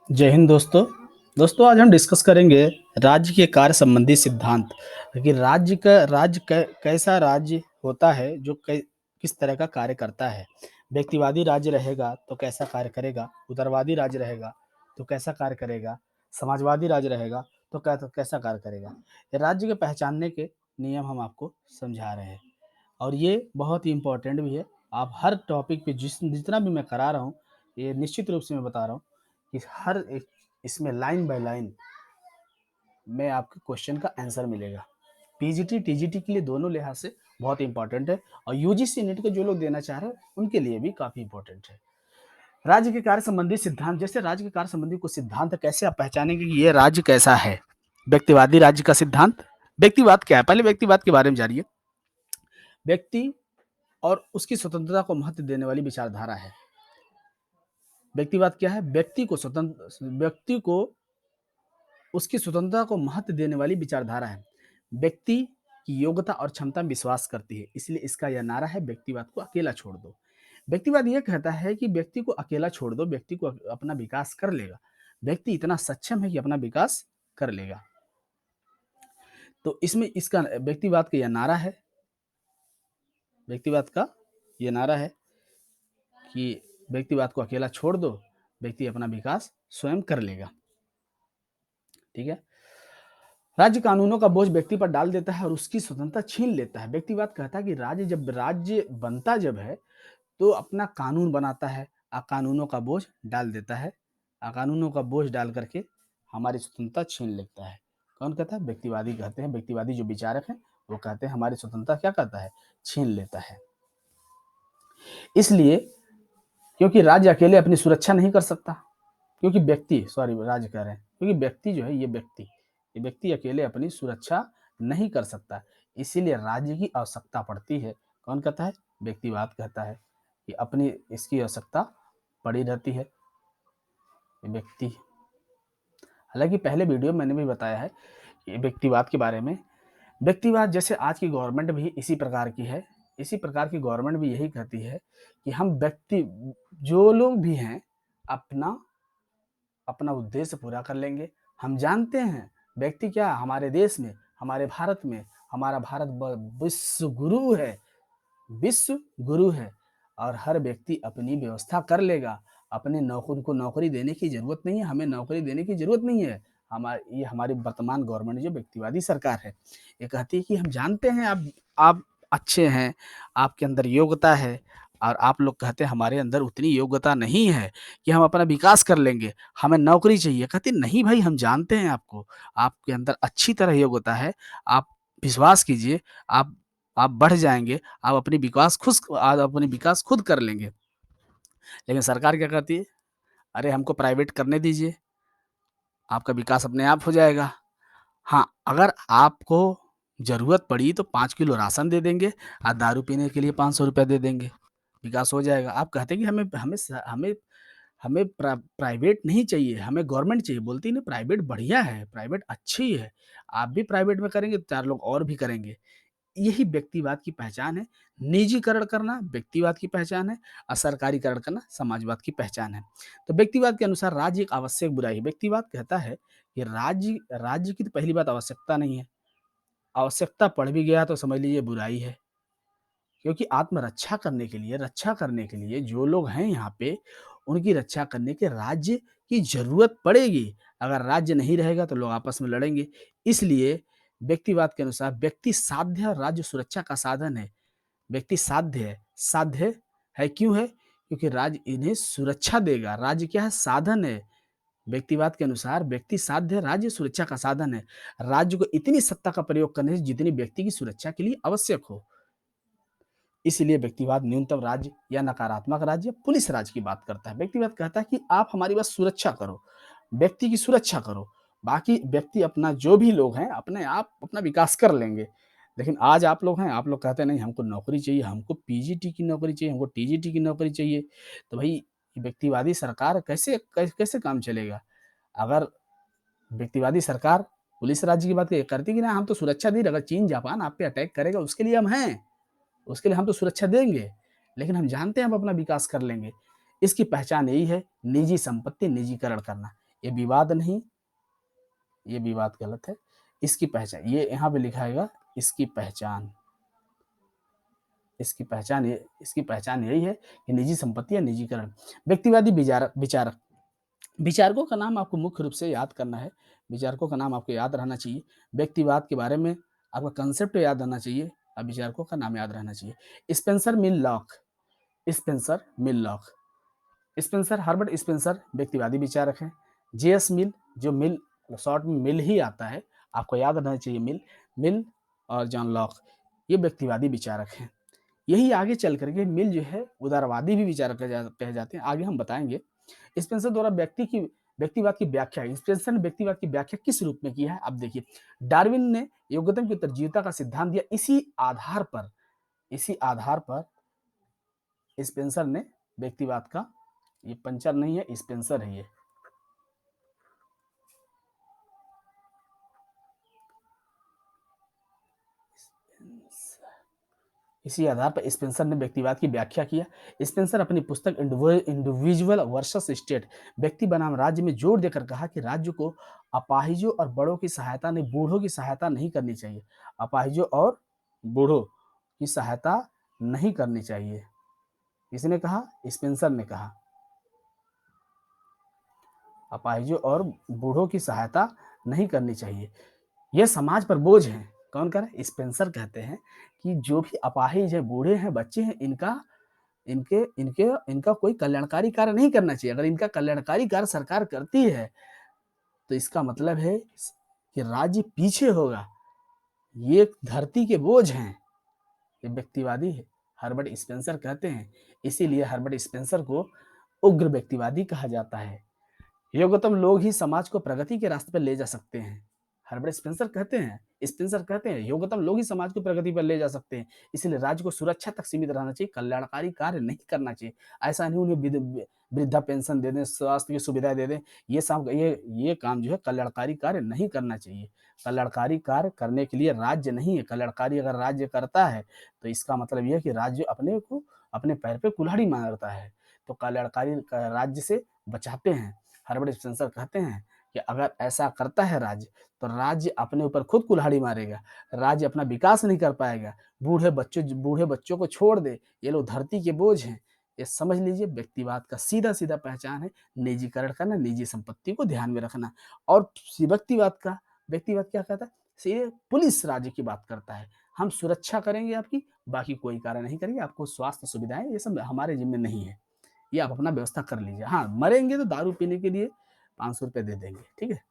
जय हिंद दोस्तों। दोस्तों आज हम डिस्कस करेंगे राज्य के कार्य संबंधी सिद्धांत कि राज्य कैसा राज्य होता है जो किस तरह का कार्य करता है। व्यक्तिवादी राज्य रहेगा तो कैसा कार्य करेगा, उदारवादी राज्य रहेगा तो कैसा कार्य करेगा, समाजवादी राज्य रहेगा तो कैसा कार्य करेगा। ये राज्य के पहचानने के नियम हम आपको समझा रहे हैं और ये बहुत ही इम्पोर्टेंट भी है। आप हर टॉपिक पे जितना भी मैं करा रहा हूँ, ये निश्चित रूप से मैं बता रहा हूँ कि हर एक इसमें लाइन बाय लाइन में आपके क्वेश्चन का आंसर मिलेगा। पीजीटी टीजीटी के लिए दोनों लिहाज से बहुत इंपॉर्टेंट है और यूजीसी नेट के जो लोग देना चाह रहे हैं उनके लिए भी काफी इंपॉर्टेंट है। राज्य के कार्य संबंधी सिद्धांत, जैसे राज्य के कार्य संबंधी कुछ सिद्धांत कैसे आप पहचानेंगे कि ये राज्य कैसा है। व्यक्तिवादी राज्य का सिद्धांत। व्यक्तिवाद क्या है, पहले व्यक्तिवाद के बारे में जानिए। व्यक्ति और उसकी स्वतंत्रता को महत्व देने वाली विचारधारा है। व्यक्तिवाद क्या है? व्यक्ति को उसकी स्वतंत्रता को महत्व देने वाली विचारधारा है। व्यक्ति की योग्यता और क्षमता में विश्वास करती है, इसलिए इसका यह नारा है, व्यक्तिवाद को अकेला छोड़ दो। व्यक्तिवाद यह कहता है कि व्यक्ति को अकेला छोड़ दो, व्यक्ति को अपना विकास कर लेगा। व्यक्ति इतना सक्षम है कि अपना विकास कर लेगा। तो इसमें इसका व्यक्तिवाद का यह नारा है, व्यक्तिवाद का यह नारा है कि व्यक्तिवाद को अकेला छोड़ दो, व्यक्ति अपना विकास स्वयं कर लेगा। ठीक है। राज्य कानूनों का बोझ व्यक्ति पर डाल देता है और उसकी स्वतंत्रता छीन लेता है। व्यक्तिवाद कहता है कि राज्य बनता जब है तो अपना कानून बनाता है, कानूनों का बोझ डाल देता है, कानूनों का बोझ डाल करके हमारी स्वतंत्रता छीन लेता है। कौन कहता है? व्यक्तिवादी कहते हैं। व्यक्तिवादी जो विचारक हैं वो कहते हैं हमारी स्वतंत्रता क्या करता है? छीन लेता है। इसलिए क्योंकि राज्य अकेले अपनी सुरक्षा नहीं कर सकता, क्योंकि राज्य कह रहे हैं, क्योंकि व्यक्ति जो है ये व्यक्ति अकेले अपनी सुरक्षा नहीं कर सकता, इसीलिए राज्य की आवश्यकता पड़ती है। कौन कहता है? व्यक्तिवाद कहता है कि अपनी इसकी आवश्यकता पड़ी रहती है व्यक्ति। हालांकि पहले वीडियो में मैंने भी बताया है कि व्यक्तिवाद के बारे में। व्यक्तिवाद जैसे आज की गवर्नमेंट भी इसी प्रकार की है, इसी प्रकार की गवर्नमेंट भी यही कहती है कि हम व्यक्ति जो लोग भी हैं अपना अपना उद्देश्य पूरा कर लेंगे। हम जानते हैं व्यक्ति क्या, हमारे देश में, हमारे भारत में, हमारा भारत विश्व गुरु है, विश्व गुरु है और हर व्यक्ति अपनी व्यवस्था कर लेगा। अपने नौकर को नौकरी देने की जरूरत नहीं है, हमें नौकरी देने की जरूरत नहीं है। ये हमारी वर्तमान गवर्नमेंट जो व्यक्तिवादी सरकार है, ये कहती है कि हम जानते हैं आप अच्छे हैं, आपके अंदर योग्यता है और आप लोग कहते हैं हमारे अंदर उतनी योग्यता नहीं है कि हम अपना विकास कर लेंगे, हमें नौकरी चाहिए। कहती नहीं भाई, हम जानते हैं आपको, आपके अंदर अच्छी तरह योग्यता है, आप विश्वास कीजिए, आप बढ़ जाएंगे, आप अपनी विकास खुद कर लेंगे। लेकिन सरकार क्या कहती है? अरे हमको प्राइवेट करने दीजिए, आपका विकास अपने आप हो जाएगा। हाँ, अगर आपको ज़रूरत पड़ी तो 5 किलो राशन दे देंगे और दारू पीने के लिए ₹500 दे देंगे, विकास हो जाएगा। आप कहते हैं कि हमें प्राइवेट नहीं चाहिए, हमें गवर्नमेंट चाहिए। बोलती नहीं, प्राइवेट बढ़िया है, प्राइवेट अच्छी है। आप भी प्राइवेट में करेंगे तो 4 लोग और भी करेंगे। यही व्यक्तिवाद की पहचान है। निजीकरण करना व्यक्तिवाद की पहचान है और सरकारीकरण करना समाजवाद की पहचान है। तो व्यक्तिवाद के अनुसार राज्य एक आवश्यक बुराई है। व्यक्तिवाद कहता है कि राज्य की तो पहली बात आवश्यकता नहीं है। आवश्यकता पड़ भी गया तो समझ लीजिए बुराई है। क्योंकि रक्षा करने के लिए जो लोग हैं यहाँ पे, उनकी रक्षा करने के राज्य की ज़रूरत पड़ेगी। अगर राज्य नहीं रहेगा तो लोग आपस में लड़ेंगे। इसलिए व्यक्तिवाद के अनुसार व्यक्ति साध्य और राज्य सुरक्षा का साधन है। व्यक्ति साध्य है क्यों है? क्योंकि राज्य इन्हें सुरक्षा देगा। राज्य क्या है? साधन है। व्यक्तिवाद के अनुसार व्यक्ति साध्य, राज्य सुरक्षा का साधन है। राज्य को इतनी सत्ता का प्रयोग करने से जितनी व्यक्ति की सुरक्षा के लिए आवश्यक हो। इसलिए व्यक्तिवाद न्यूनतम राज्य या नकारात्मक राज्य या पुलिस राज की बात करता है। व्यक्तिवाद कहता है कि आप हमारी बस सुरक्षा करो, व्यक्ति की सुरक्षा करो, बाकी व्यक्ति अपना जो भी लोग हैं अपने आप अपना विकास कर लेंगे। लेकिन आज आप लोग हैं, आप लोग कहते हैं नहीं हमको नौकरी चाहिए, हमको पीजीटी की नौकरी चाहिए, हमको टीजीटी की नौकरी चाहिए। तो भाई व्यक्तिवादी सरकार कैसे काम चलेगा? अगर व्यक्तिवादी सरकार पुलिस राज्य की बात करती कि ना हम तो सुरक्षा दे रहे, अगर चीन जापान आप पे अटैक करेगा उसके लिए हम हैं। उसके लिए हम तो सुरक्षा देंगे, लेकिन हम जानते हैं हम अपना विकास कर लेंगे। इसकी पहचान यही है, निजी संपत्ति निजीकरण करना। ये विवाद नहीं, ये विवाद गलत है। इसकी पहचान, ये यहाँ पे लिखा हैगा इसकी पहचान, इसकी पहचान यही है कि निजी संपत्ति या निजीकरण। व्यक्तिवादी विचारक विचारक विचारकों का नाम आपको मुख्य रूप से याद करना है, विचारकों का नाम आपको याद रहना चाहिए। व्यक्तिवाद के बारे में आपका कंसेप्ट याद रहना चाहिए और विचारकों का नाम याद रहना चाहिए। स्पेंसर मिल लॉक, स्पेंसर मिल लॉक, स्पेंसर हर्बर्ट स्पेंसर व्यक्तिवादी विचारक हैं। जेएस मिल, जो मिल शॉर्ट में मिल ही आता है, आपको याद रहना चाहिए मिल, मिल और जॉन लॉक ये व्यक्तिवादी विचारक हैं। यही आगे चल करके मिल जो है उदारवादी भी विचारक कहे जाते हैं, आगे हम बताएंगे। स्पेंसर द्वारा व्यक्तिवाद की व्याख्या, स्पेंसर ने व्यक्तिवाद की व्याख्या किस रूप में की है, अब देखिए। डार्विन ने योग्यता की तरजीहता का सिद्धांत दिया, इसी आधार पर स्पेंसर ने व्यक्तिवाद का, ये पंचर नहीं है, स्पेंसर है ये। इसी आधार पर स्पेंसर ने व्यक्तिवाद की व्याख्या किया। स्पेंसर अपनी पुस्तक इंडिविजुअल वर्सेस स्टेट, व्यक्ति बनाम राज्य में जोर देकर कहा कि राज्य को अपाहिजों और बड़ों की सहायता नहीं, बूढ़ों की सहायता नहीं करनी चाहिए। अपाहिजों और बूढ़ों की सहायता नहीं करनी चाहिए। किसने कहा? स्पेंसर ने कहा। अपाहिजों और बूढ़ों की सहायता नहीं करनी चाहिए, यह समाज पर बोझ है। कौन कह रहा है? स्पेंसर कहते हैं कि जो भी अपाहिज है, बूढ़े हैं, बच्चे हैं, इनका कोई कल्याणकारी कार्य नहीं करना चाहिए। अगर इनका कल्याणकारी कार्य सरकार करती है तो इसका मतलब है कि राज्य पीछे होगा। ये धरती के बोझ हैं। ये व्यक्तिवादी है, हर्बर्ट स्पेंसर कहते हैं। इसीलिए हर्बर्ट स्पेंसर को उग्र व्यक्तिवादी कहा जाता है। योग्यतम लोग ही समाज को प्रगति के रास्ते पर ले जा सकते हैं। हर्बर्ट स्पेंसर कहते हैं योग्यतम लोग ही समाज को प्रगति पर ले जा सकते हैं। इसलिए राज्य को सुरक्षा तक सीमित रहना चाहिए, कल्याणकारी कार्य नहीं करना चाहिए। ऐसा नहीं उन्हें वृद्धा पेंशन दे दें, स्वास्थ्य की सुविधाएं दे दें, ये काम जो है कल्याणकारी कार्य नहीं करना चाहिए। कल्याणकारी कार्य करने के लिए राज्य नहीं है। कल्याणकारी अगर राज्य करता है तो इसका मतलब यह है कि राज्य अपने पैर पे कुल्हाड़ी मारता है। तो कल्याणकारी राज्य से बचाते हैं। हर्बर्ट स्पेंसर कहते हैं कि अगर ऐसा करता है राज्य, तो राज्य अपने ऊपर खुद कुल्हाड़ी मारेगा, राज्य अपना विकास नहीं कर पाएगा। बूढ़े बच्चों को छोड़ दे, ये लोग धरती के बोझ हैं। ये समझ लीजिए, व्यक्तिवाद का सीधा सीधा पहचान है निजीकरण करना, निजी संपत्ति को ध्यान में रखना। और व्यक्तिवाद क्या कहता है? सीधे पुलिस राज्य की बात करता है, हम सुरक्षा करेंगे आपकी, बाकी कोई कार्य नहीं करेंगे, आपको स्वास्थ्य सुविधाएं ये सब हमारे जिम्मे नहीं है, ये आप अपना व्यवस्था कर लीजिए। हाँ, मरेंगे तो दारू पीने के लिए 500 रुपए दे देंगे, ठीक है।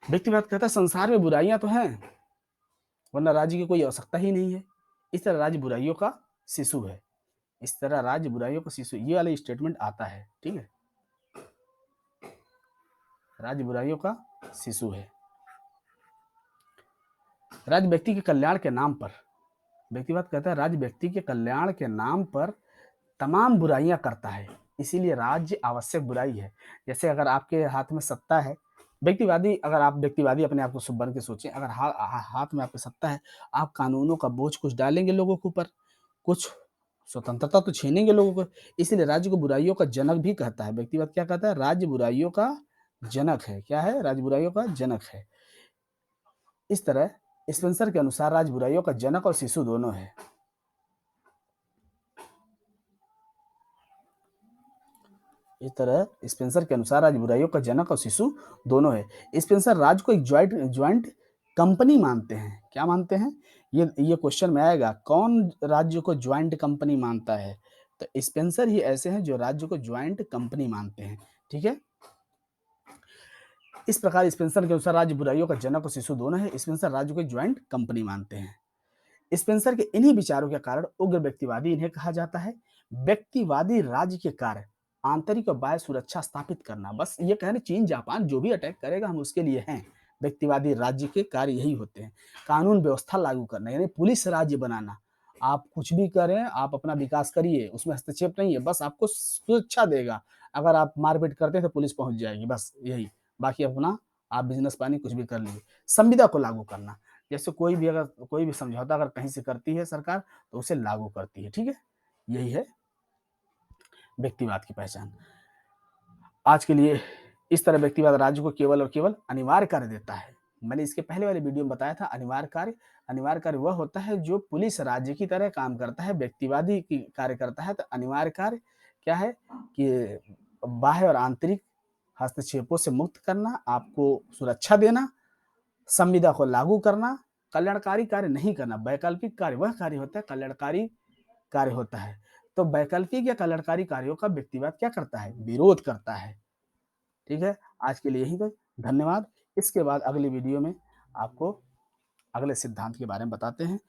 व्यक्तिवाद कहता है संसार में बुराइयां तो हैं, वरना राज्य की कोई आवश्यकता ही नहीं है। इस तरह राज्य बुराइयों का शिशु है। ये वाला स्टेटमेंट आता है, ठीक है। राज्य बुराइयों का शिशु है। राज्य व्यक्ति के कल्याण के नाम पर, व्यक्तिवाद कहता है राज्य व्यक्ति के कल्याण के नाम पर तमाम बुराइयां करता है, इसीलिए राज्य आवश्यक बुराई है। जैसे अगर आपके हाथ में सत्ता है, अगर आप व्यक्तिवादी अपने आप को शुभ बन के सोचें, अगर हाथ में आपकी सत्ता है, आप कानूनों का बोझ कुछ डालेंगे लोगों के ऊपर, कुछ स्वतंत्रता तो छीनेंगे लोगों को। इसलिए राज्य को बुराइयों का जनक भी कहता है। व्यक्तिवाद क्या कहता है? राज्य बुराइयों का जनक है। क्या है? राज्य बुराइयों का जनक है। इस तरह स्पेंसर के अनुसार राज्य बुराइयों का जनक और शिशु दोनों है। इस तरह स्पेंसर के अनुसार आज बुराइयों का जनक और शिशु दोनों है। स्पेंसर राज्य को एक ज्वाइंट कंपनी मानते हैं। क्या मानते हैं? ये क्वेश्चन में आएगा, कौन राज्य को ज्वाइंट कंपनी मानता है? तो स्पेंसर ही ऐसे हैं जो राज्य को ज्वाइंट कंपनी मानते हैं, ठीक है। इस प्रकार स्पेंसर के अनुसार राज्य बुराइयों का जनक और शिशु दोनों है। स्पेंसर राज्य को एक ज्वाइंट कंपनी मानते हैं। स्पेंसर के इन्हीं विचारों के कारण उग्र व्यक्तिवादी इन्हें कहा जाता है। व्यक्तिवादी राज्य के कार्य आंतरिक और बाह्य सुरक्षा स्थापित करना। बस ये कह रहे चीन जापान जो भी अटैक करेगा हम उसके लिए हैं। व्यक्तिवादी राज्य के कार्य यही होते हैं। कानून व्यवस्था लागू करना यानी पुलिस राज्य बनाना। आप कुछ भी करें, आप अपना विकास करिए, उसमें हस्तक्षेप नहीं है, बस आपको सुरक्षा देगा। अगर आप मारपीट करते हैं तो पुलिस पहुंच जाएगी, बस यही। बाकी अपना आप बिजनेस पानी कुछ भी कर लीजिए। संविदा को लागू करना, जैसे कोई भी समझौता अगर कहीं से करती है सरकार तो उसे लागू करती है, ठीक है। यही है व्यक्तिवाद की पहचान। आज के लिए इस तरह व्यक्तिवाद राज्य को केवल और केवल अनिवार्य कार्य देता है। मैंने इसके पहले वाले वीडियो में बताया था अनिवार्य कार्य वह होता है जो पुलिस राज्य की तरह काम करता है, व्यक्तिवादी की कार्य करता है। तो अनिवार्य कार्य क्या है कि बाह्य और आंतरिक हस्तक्षेपों से मुक्त करना, आपको सुरक्षा देना, संविदा को लागू करना, कल्याणकारी कार्य नहीं करना। वैकल्पिक कार्य वह कार्य होता है, कल्याणकारी कार्य होता है। तो वैकल्पिक या कल्याणकारी कार्यों का व्यक्तिवाद क्या करता है? विरोध करता है। ठीक है? आज के लिए यहीं तक। धन्यवाद। इसके बाद अगली वीडियो में आपको अगले सिद्धांत के बारे में बताते हैं।